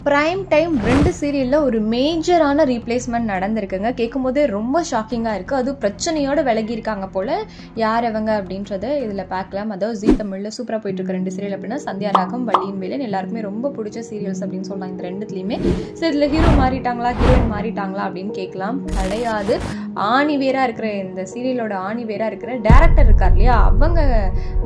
Prime time 2 சீரியல்ல ஒரு மேஜரான ரீப்ளேஸ்மெண்ட் நடந்திருக்குங்க. கேட்கும்போதே ரொம்ப ஷாக்கிங்காக இருக்குது. அது பிரச்சனையோடு விலகி இருக்காங்க போல். யார் அவங்க அப்படின்றத இதில் பார்க்கலாம். அதாவது ஜீ தமிழில் சூப்பராக போயிட்டு இருக்க 2 சீரியல் அப்படின்னா சந்தியா ராகம், வள்ளியின் வேலன். எல்லாருக்குமே ரொம்ப பிடிச்ச சீரியல்ஸ் அப்படின்னு சொல்லலாம் இந்த ரெண்டுத்துலையுமே. சரி, இதில் ஹீரோ மாறிட்டாங்களா, ஹீரோயின் மாறிட்டாங்களா அப்படின்னு கேட்கலாம். கிடையாது. ஆணி வேராக இருக்கிற இந்த சீரியலோட ஆணி வேராக இருக்கிற டேரக்டர் இருக்கார் இல்லையா, அவங்க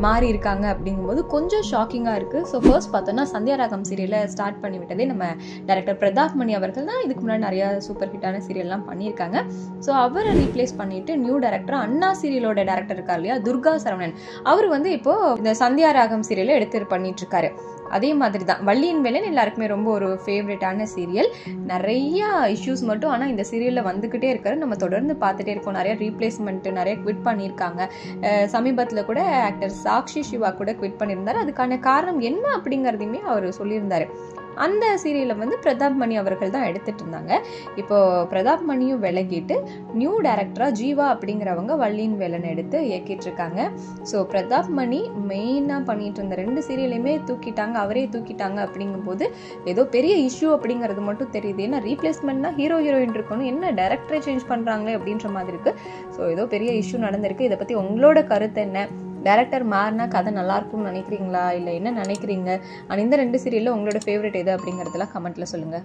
மாறி இருக்காங்க அப்படிங்கும்போது கொஞ்சம் ஷாக்கிங்காக இருக்குது. ஸோ ஃபர்ஸ்ட் பார்த்தோன்னா சந்தியா ராகம் சீரியலை ஸ்டார்ட் பண்ணி விட்டதே நம்ம டைரக்டர் பிரதாப் மணி அவர்கள் தான். இதுக்கு முன்னாடி நிறைய சூப்பர் ஹிட்டான சீரியல்லாம் பண்ணியிருக்காங்க. ஸோ அவரை ரீப்ளேஸ் பண்ணிட்டு நியூ டைரக்டர் அண்ணா சீரியலோட டைரக்டர் இருக்கார் இல்லையா, துர்கா சரவணன், அவர் வந்து இப்போ இந்த சந்தியா ராகம் சீரியலை எடுத்து பண்ணிட்டு இருக்காரு. அதே மாதிரி தான் வள்ளியின் வேலன் எல்லாருக்குமே ரொம்ப ஒரு ஃபேவரட்டான சீரியல். நிறைய இஷ்யூஸ் மட்டும் ஆனால் இந்த சீரியலில் வந்துக்கிட்டே இருக்காரு. நம்ம தொடர்ந்து பார்த்துட்டே இருக்கோம். நிறைய ரீப்ளேஸ்மெண்ட், நிறைய குவிட் பண்ணியிருக்காங்க. சமீபத்தில் கூட ஆக்டர் சாக்ஷி சிவா கூட குவிட் பண்ணியிருந்தார். அதுக்கான காரணம் என்ன அப்படிங்கிறதையுமே அவர் சொல்லியிருந்தாரு. அந்த சீரியலை வந்து பிரதாப் மணி அவர்கள் தான் எடுத்துட்டு இருந்தாங்க. இப்போ பிரதாப் மணியும் விலகிட்டு நியூ டைரக்டராக ஜீவா அப்படிங்கிறவங்க வள்ளியின் வேலன் எடுத்து இயக்கிட்டு இருக்காங்க. ஸோ பிரதாப் மணி மெயினாக பண்ணிட்டு இருந்த 2 சீரியலையுமே தூக்கிட்டாங்க, அவரே தூக்கிட்டாங்க. அப்படிங்கும்போது ஏதோ பெரிய இஷ்யூ அப்படிங்கிறது மட்டும் தெரியுது. ஏன்னா ரீப்ளேஸ்மெண்ட்னா ஹீரோ ஹீரோயின் இருக்கணும், என்ன டைரக்டரை சேஞ்ச் பண்ணுறாங்களே அப்படின்ற மாதிரி இருக்கு. ஸோ ஏதோ பெரிய இஷ்யூ நடந்திருக்கு. இதை பற்றி உங்களோட கருத்து என்ன? டைரக்டர் மாறினா கதை நல்லா இருக்கும்னு நினைக்கிறீங்களா, இல்லை என்ன நினைக்கிறீங்க? இந்த 2 சீரியலில் உங்களோட ஃபேவரட் எது அப்படிங்கிறதுலாம் கமெண்ட்ல சொல்லுங்க.